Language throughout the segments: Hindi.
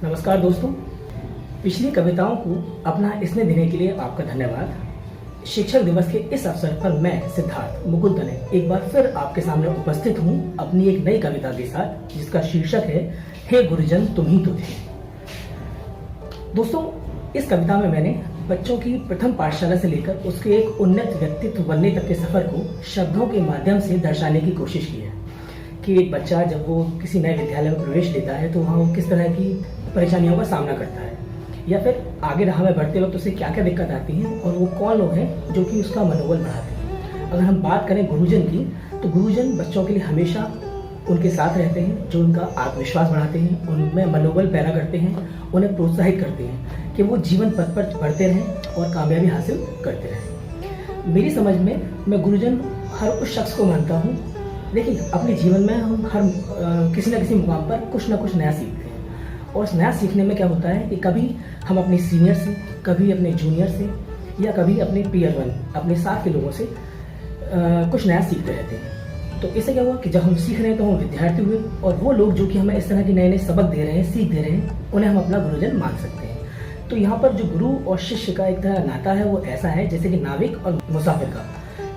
नमस्कार दोस्तों, पिछली कविताओं को अपना स्नेह देने के लिए आपका धन्यवाद। शिक्षक दिवस के इस अवसर पर मैं सिद्धार्थ मुकुल तने एक बार फिर आपके सामने उपस्थित हूँ अपनी एक नई कविता के साथ, जिसका शीर्षक है हे गुरुजन तुम ही तो थे। दोस्तों, इस कविता में मैंने बच्चों की प्रथम पाठशाला से लेकर उसके एक उन्नत व्यक्तित्व बनने तक के सफर को शब्दों के माध्यम से दर्शाने की कोशिश की है कि एक बच्चा जब वो किसी नए विद्यालय में प्रवेश लेता है तो वहाँ वो किस तरह की परेशानियों का सामना करता है, या फिर आगे राह में बढ़ते वक्त उसे क्या क्या दिक्कत आती है और वो कौन लोग हैं जो कि उसका मनोबल बढ़ाते हैं। अगर हम बात करें गुरुजन की, तो गुरुजन बच्चों के लिए हमेशा उनके साथ रहते हैं, जो उनका आत्मविश्वास बढ़ाते हैं, उनमें मनोबल पैदा करते हैं, उन्हें प्रोत्साहित करते हैं कि वो जीवन पथ पर बढ़ते रहें और कामयाबी हासिल करते रहें। मेरी समझ में मैं गुरुजन हर उस शख्स को मानता हूँ। देखिए, अपने जीवन में हम हर किसी न किसी मुकाम पर कुछ ना कुछ नया सीखते हैं, और उस नया सीखने में क्या होता है कि कभी हम अपने सीनियर से, कभी अपने जूनियर से, या कभी अपने पीयर वन, अपने साथ के लोगों से कुछ नया सीखते रहते हैं। तो इससे क्या हुआ कि जब हम सीख रहे हैं तो हम विद्यार्थी हुए, और वो लोग जो कि हमें इस तरह के नए नए सबक दे रहे हैं, सीख दे रहे हैं, उन्हें हम अपना गुरुजन मान सकते हैं। तो यहाँ पर जो गुरु और शिष्य का एक तरह नाता है वो ऐसा है जैसे कि नाविक और मुसाफिर का,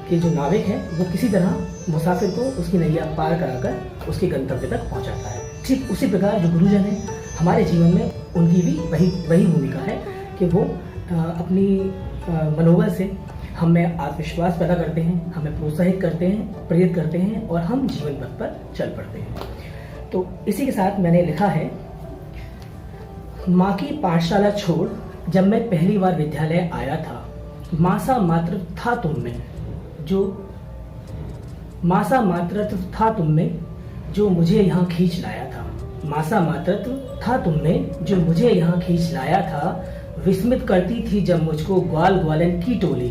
कि जो नाविक है वो किसी तरह मुसाफिर को उसकी नैया पार कराकर उसके गंतव्य तक पहुंचाता है। ठीक उसी प्रकार जो गुरुजन है हमारे जीवन में, उनकी भी वही भूमिका है कि वो अपनी मनोबल से हमें आत्मविश्वास पैदा करते हैं, हमें प्रोत्साहित करते हैं, प्रेरित करते हैं, और हम जीवन पथ पर चल पड़ते हैं। तो इसी के साथ मैंने लिखा है, माँ की पाठशाला छोड़ जब मैं पहली बार विद्यालय आया था, मासा मात्र था तुम में जो मुझे यहाँ खींच लाया था। मासा मातृत्व था तुमने जो मुझे यहाँ खींच लाया था। विस्मित करती थी जब मुझको ग्वाल ग्वालन की टोली,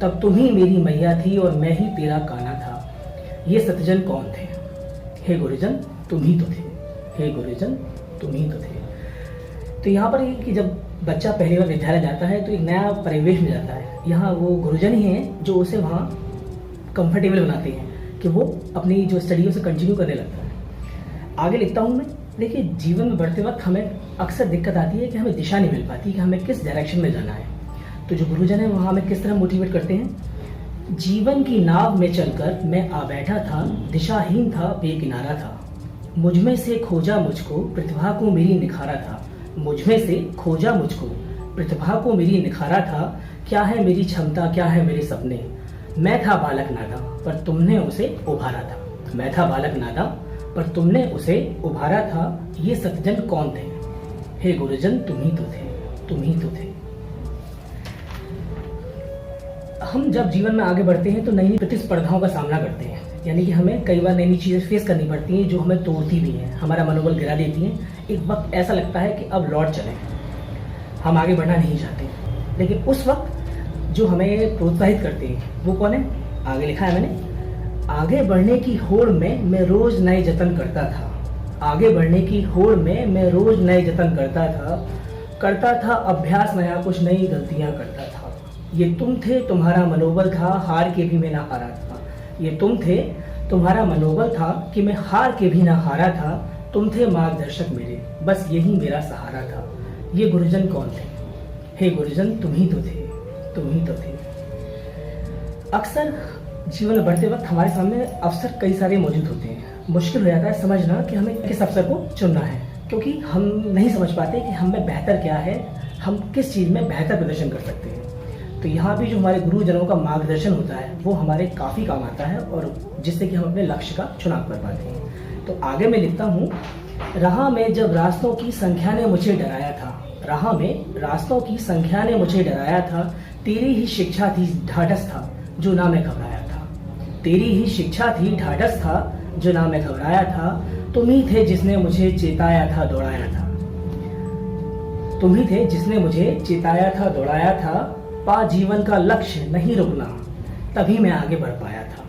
तब तुम ही मेरी मैया थी और मैं ही तेरा काना था। ये सतजन कौन थे? हे गुरुजन तुम ही तो थे। हे गुरुजन तुम ही तो थे। तो यहाँ पर ये कि जब बच्चा पहली बार विद्यालय जाता है तो एक नया परिवेश में जाता है। यहाँ वो गुरुजन ही हैं जो उसे वहाँ कंफर्टेबल बनाते हैं कि वो अपनी जो स्टडी है उसे कंटिन्यू करने लगता है। आगे लिखता हूँ मैं। देखिए, जीवन में बढ़ते वक्त हमें अक्सर दिक्कत आती है कि हमें दिशा नहीं मिल पाती कि हमें किस डायरेक्शन में जाना है। तो जो गुरुजन है वहाँ हमें किस तरह मोटिवेट करते हैं। जीवन की नाव में चलकर मैं आ बैठा था, दिशाहीन था, बेकिनारा था। मुझमें से खोजा मुझको, प्रतिभा को मेरी निखारा था। मुझमें से खोजा मुझको, प्रतिभा को मेरी निखारा था। क्या है मेरी क्षमता, क्या है मेरे सपने। मैं था बालक नादा पर तुमने उसे उभारा था। मैं था बालक नादा पर तुमने उसे उभारा था। ये सतजन कौन थे? हे गुरुजन तुम ही तो थे, तुम ही तो थे। हम जब जीवन में आगे बढ़ते हैं तो नई नई प्रतिस्पर्धाओं का सामना करते हैं, यानी कि हमें कई बार नई नई चीजें फेस करनी पड़ती हैं जो हमें तोड़ती भी हैं, हमारा मनोबल गिरा देती हैं। एक वक्त ऐसा लगता है कि अब लौट चले, हम आगे बढ़ना नहीं चाहते, लेकिन उस वक्त जो हमें प्रोत्साहित करते हैं वो कौन है? आगे लिखा है मैंने, आगे बढ़ने की होड़ में मैं रोज नए जतन करता था। आगे बढ़ने की होड़ में मैं रोज नए जतन करता था अभ्यास नया, कुछ नई गलतियां करता था। ये तुम थे, तुम्हारा मनोबल था, हार के भी मैं ना हारा था। ये तुम थे, तुम्हारा मनोबल था कि मैं हार के भी ना हारा था। तुम थे मार्गदर्शक मेरे, बस यही मेरा सहारा था। ये गुरुजन कौन थे? हे गुरुजन तुम ही तो थे, तुम ही तो थे। अक्सर जीवन में बढ़ते वक्त हमारे सामने अवसर कई सारे मौजूद होते हैं। मुश्किल हो जाता है समझना कि हमें किस अवसर को चुनना है, क्योंकि हम नहीं समझ पाते कि हम में बेहतर क्या है, हम किस चीज़ में बेहतर प्रदर्शन कर सकते हैं। तो यहाँ भी जो हमारे गुरुजनों का मार्गदर्शन होता है वो हमारे काफ़ी काम आता है, और जिससे कि हम अपने लक्ष्य का चुनाव कर पाते हैं। तो आगे मैं लिखता हूँ, राह में जब रास्तों की संख्या ने मुझे डराया था। राह में रास्तों की संख्या ने मुझे डराया था। तेरी ही शिक्षा थी, ढाढ़स था, जो ना मैं घबराया था। तेरी ही शिक्षा थी, ढाढ़स था, जो ना मैं घबराया था। तुम ही थे जिसने मुझे चेताया था, दौड़ाया था। तुम ही थे जिसने मुझे चेताया था, दौड़ाया था। पा जीवन का लक्ष्य नहीं रुकना, तभी मैं आगे बढ़ पाया था।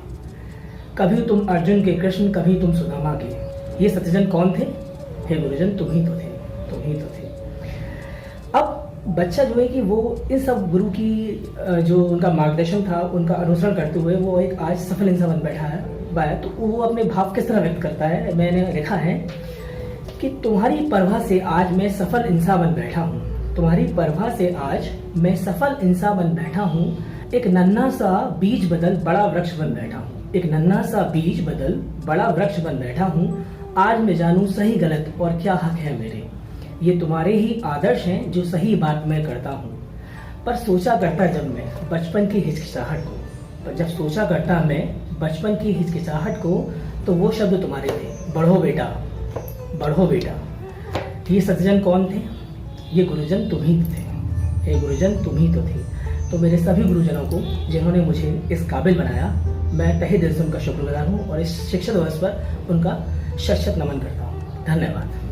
कभी तुम अर्जुन के कृष्ण, कभी तुम सुदामा के। ये सतजन कौन थे? हे गुरुजन तुम ही तो थे, तुम ही तो थे। अब बच्चा जो है कि वो इन सब गुरु की जो उनका मार्गदर्शन था उनका अनुसरण करते हुए वो एक आज सफल इंसान बन बैठा है। तो वो अपने भाव किस तरह व्यक्त करता है, मैंने लिखा है, कि तुम्हारी परवाह से आज मैं सफल इंसान बन बैठा हूँ। तुम्हारी परवाह से आज मैं सफल इंसान बन बैठा हूँ। एक नन्हा सा बीज बदल बड़ा वृक्ष बन बैठा हूँ। एक नन्हा सा बीज बदल बड़ा वृक्ष बन बैठा हूँ। आज मैं जानूं सही गलत और क्या हक है मेरे। ये तुम्हारे ही आदर्श हैं जो सही बात मैं करता हूँ। पर सोचा करता जब मैं बचपन की हिचकिचाहट को, पर जब सोचा करता मैं बचपन की हिचकिचाहट को, तो वो शब्द तुम्हारे थे, बढ़ो बेटा, बढ़ो बेटा। ये सज्जन कौन थे? ये गुरुजन तुम ही थे। हे गुरुजन तुम ही तो थे। तो मेरे सभी गुरुजनों को जिन्होंने मुझे इस काबिल बनाया, मैं तहे दिल से उनका शुक्रगुजार हूँ और इस शिक्षक दिवस पर उनका शत शत नमन करता हूँ। धन्यवाद।